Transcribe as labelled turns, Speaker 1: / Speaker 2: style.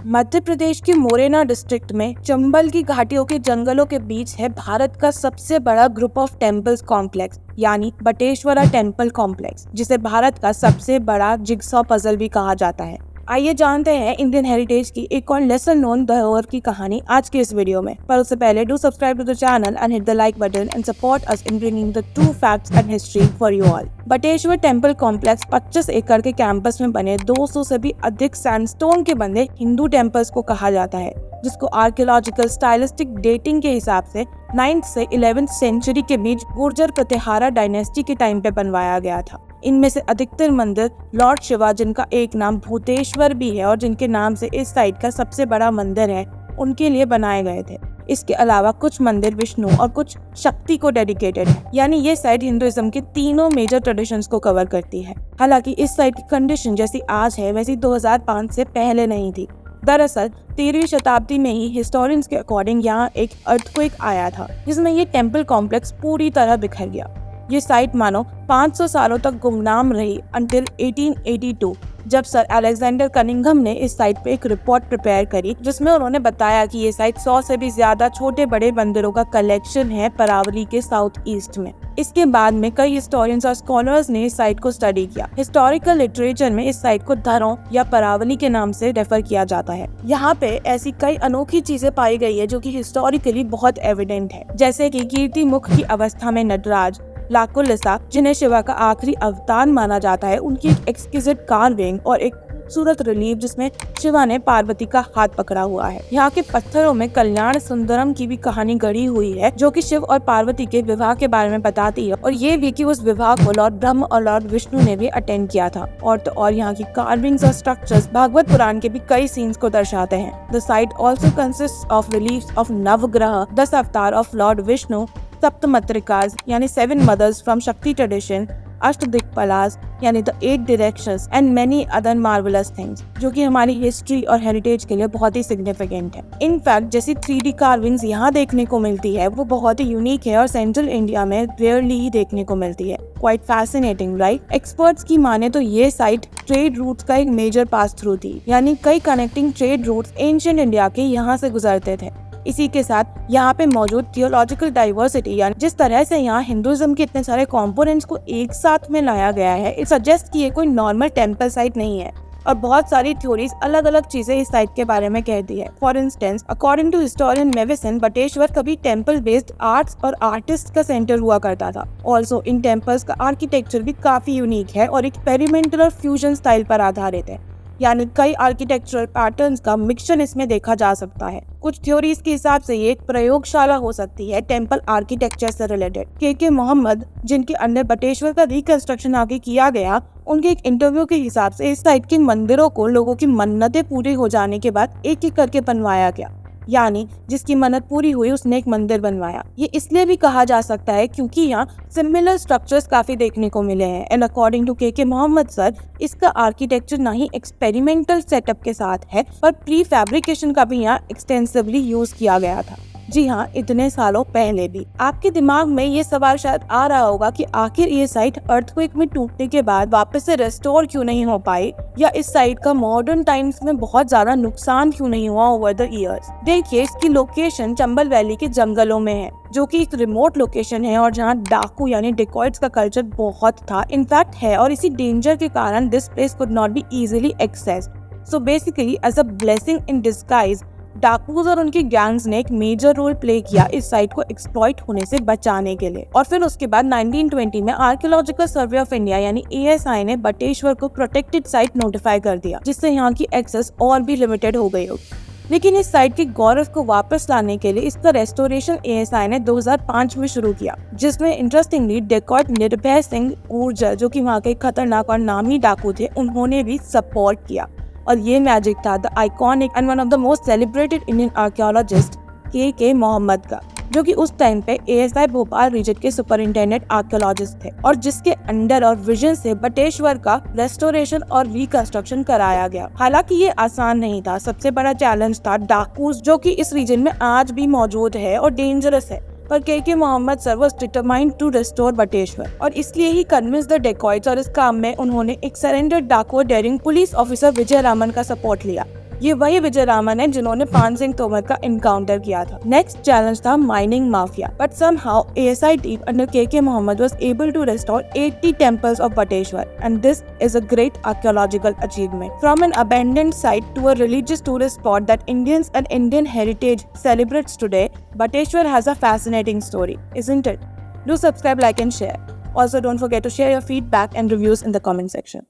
Speaker 1: मध्य प्रदेश के मोरेना डिस्ट्रिक्ट में चंबल की घाटियों के जंगलों के बीच है भारत का सबसे बड़ा ग्रुप ऑफ टेम्पल्स कॉम्प्लेक्स यानी बटेश्वरा टेम्पल कॉम्प्लेक्स, जिसे भारत का सबसे बड़ा जिगसॉ पजल भी कहा जाता है। आइए जानते हैं इंडियन हेरिटेज की एक और लेसर नोन धरोहर की कहानी आज के इस वीडियो में। पर उससे पहले do subscribe to the channel and hit the like button and support us in bringing the true facts and history for you all. Bateshwar temple complex 25 एकड़ के कैंपस में बने 200 से भी अधिक सैंडस्टोन के बने हिंदू टेम्पल्स को कहा जाता है, जिसको आर्कियोलॉजिकल स्टाइलिस्टिक डेटिंग के हिसाब से 9th से 11th सेंचुरी के बीच गुर्जर प्रतिहारा डायनेस्टी के टाइम पे बनवाया गया था। इनमें से अधिकतर मंदिर लॉर्ड शिवा, जिनका एक नाम भूतेश्वर भी है और जिनके नाम से इस साइट का सबसे बड़ा मंदिर है, उनके लिए बनाए गए थे। इसके अलावा कुछ मंदिर विष्णु और कुछ शक्ति को डेडिकेटेड है, यानी ये साइट हिंदुइज्म के तीनों मेजर ट्रेडिशंस को कवर करती है। हालांकि इस साइट की कंडीशन जैसी आज है वैसी 2005 से पहले नहीं थी। दरअसल 13वीं शताब्दी में ही हिस्टोरियंस के अकॉर्डिंग यहाँ एक अर्थक्वेक आया था, जिसमें ये टेम्पल कॉम्प्लेक्स पूरी तरह बिखर गया। ये साइट मानो 500 सालों तक गुमनाम रही अंटिल 1882, जब सर अलेक्जेंडर कनिंघम ने इस साइट पे एक रिपोर्ट प्रिपेयर करी, जिसमें उन्होंने बताया कि ये साइट 100 से भी ज्यादा छोटे बड़े मंदिरों का कलेक्शन है परावली के साउथ ईस्ट में। इसके बाद में कई हिस्टोरियंस और स्कॉलर्स ने इस साइट को स्टडी किया। हिस्टोरिकल लिटरेचर में इस साइट को धरों या परावली के नाम से रेफर किया जाता है। यहाँ पे ऐसी कई अनोखी चीजें पाई गई है जो कि हिस्टोरिकली बहुत एविडेंट है, जैसे कि कीर्ति मुख की अवस्था में नटराज, लाकुलिसा, जिन्हें शिवा का आखिरी अवतार माना जाता है, उनकी एक एक्सक्विजिट कार्विंग और एक खूबसूरत रिलीफ जिसमें शिवा ने पार्वती का हाथ पकड़ा हुआ है। यहाँ के पत्थरों में कल्याण सुंदरम की भी कहानी गढ़ी हुई है, जो कि शिव और पार्वती के विवाह के बारे में बताती है, और ये भी कि उस विवाह को लॉर्ड ब्रह्म और लॉर्ड विष्णु ने भी अटेंड किया था। और यहाँ की कार्विंग्स और स्ट्रक्चर्स भागवत पुराण के भी कई सीन्स को दर्शाते हैं। The site also consist of reliefs of नवग्रह, 10 अवतार ऑफ लॉर्ड विष्णु, सप्तमातृकास यानी 7 मदर्स फ्रॉम शक्ति ट्रेडिशन, अष्टदिक्पालास यानी the 8 directions and many other marvellous things, जो कि हमारी हिस्ट्री और हेरिटेज के लिए बहुत ही सिग्निफिकेंट है। इनफैक्ट जैसी 3D कार्विंग्स यहाँ देखने को मिलती है वो बहुत ही यूनिक है और सेंट्रल इंडिया में रेयरली ही देखने को मिलती है। Quite fascinating, right? एक्सपर्ट्स की माने तो ये साइट ट्रेड रूट्स का एक मेजर पास थ्रू थी, यानी कई connecting trade routes ancient India के यहाँ से गुजरते थे। इसी के साथ यहाँ पे मौजूद थियोलॉजिकल डाइवर्सिटी, यानी जिस तरह से यहाँ हिंदुइज्म के इतने सारे कंपोनेंट्स को एक साथ में लाया गया है, इट सजेस्ट कि ये कोई नॉर्मल टेम्पल साइट नहीं है। और बहुत सारी थ्योरीज अलग अलग चीजें इस साइट के बारे में कहती है। For instance, according to historian Mevison, Bateshwar कभी टेम्पल बेस्ड आर्ट्स और आर्टिस्ट का सेंटर हुआ करता था। ऑल्सो इन टेम्पल्स का आर्किटेक्चर भी काफी यूनिक है और एक्सपेरिमेंटल और फ्यूजन स्टाइल पर आधारित है, यानी कई आर्किटेक्चरल पैटर्न्स का मिक्सचर इसमें देखा जा सकता है। कुछ थ्योरीज के हिसाब से ये एक प्रयोगशाला हो सकती है टेम्पल आर्किटेक्चर से रिलेटेड। के मोहम्मद, जिनके अंडर बटेश्वर का रिकंस्ट्रक्शन आगे किया गया, उनके एक इंटरव्यू के हिसाब से इस साइट के मंदिरों को लोगों की मन्नतें पूरी हो जाने के बाद एक एक करके बनवाया गया, यानी जिसकी मन्नत पूरी हुई उसने एक मंदिर बनवाया। ये इसलिए भी कहा जा सकता है क्योंकि यहाँ सिमिलर स्ट्रक्चर्स काफी देखने को मिले हैं। एंड अकॉर्डिंग टू के मोहम्मद सर, इसका आर्किटेक्चर ना ही एक्सपेरिमेंटल सेटअप के साथ है पर प्री फैब्रिकेशन का भी यहाँ एक्सटेंसिवली यूज किया गया था। जी हाँ, इतने सालों पहले भी। आपके दिमाग में ये सवाल शायद आ रहा होगा कि आखिर ये साइट अर्थक्वेक में टूटने के बाद वापस से रेस्टोर क्यों नहीं हो पाई, या इस साइट का मॉडर्न टाइम्स में बहुत ज्यादा नुकसान क्यों नहीं हुआ ओवर द इयर्स। देखिए, इसकी लोकेशन चंबल वैली के जंगलों में है, जो कि एक रिमोट लोकेशन है और जहाँ डाकू यानी डिकॉइट्स का कल्चर बहुत था, इनफैक्ट है, और इसी डेंजर के कारण this place could not be easily accessed. So basically as a blessing in disguise, डाकूज और उनकी गैंग्स ने एक मेजर रोल प्ले किया इस साइट को एक्सप्लॉइट होने से बचाने के लिए। और फिर उसके बाद 1920 में आर्कियोलॉजिकल सर्वे ऑफ इंडिया यानी ASI ने बटेश्वर को प्रोटेक्टेड साइट नोटिफाई कर दिया, जिससे यहाँ की एक्सेस और भी लिमिटेड हो गई होगी। लेकिन इस साइट के गौरव को वापस लाने के लिए इसका रेस्टोरेशन ASI ने 2005 में शुरू किया, जिसमें इंटरेस्टिंगली डेकॉइट निर्भय सिंह गुर्जर, जो कि वहाँ के खतरनाक और नामी डाकू थे, उन्होंने भी सपोर्ट किया। और ये मैजिक था the iconic and one of the most celebrated Indian archaeologist के मोहम्मद का, जो कि उस टाइम पे ASI भोपाल रीजन के सुपरिंटेंडेंट आर्कियोलॉजिस्ट थे, और जिसके अंडर और विजन से बटेश्वर का रेस्टोरेशन और रिकंस्ट्रक्शन कराया गया। हालांकि ये आसान नहीं था। सबसे बड़ा चैलेंज था डाकूज, जो कि इस रीजन में आज भी मौजूद है और डेंजरस है। पर K Muhammad sir was determined to restore Bateshwar, और इसलिए ही कन्विंस द डेकॉइट्स, और इस काम में उन्होंने एक सरेंडर डाकू डेयरिंग पुलिस ऑफिसर विजय रामन का सपोर्ट लिया। ये वही विजय रामन है जिन्होंने पान सिंह तोमर का इनकाउंटर किया था। नेक्स्ट चैलेंज था mining mafia, but somehow ASI team under KK Mohammed was able to restore 80 temples of Bateshwar, and this is a great archaeological achievement. From an abandoned site to a religious tourist spot that Indians and Indian heritage celebrates today, Bateshwar has a fascinating story, isn't it? Do subscribe, like and share. Also, don't forget to share your feedback and reviews in the comment section.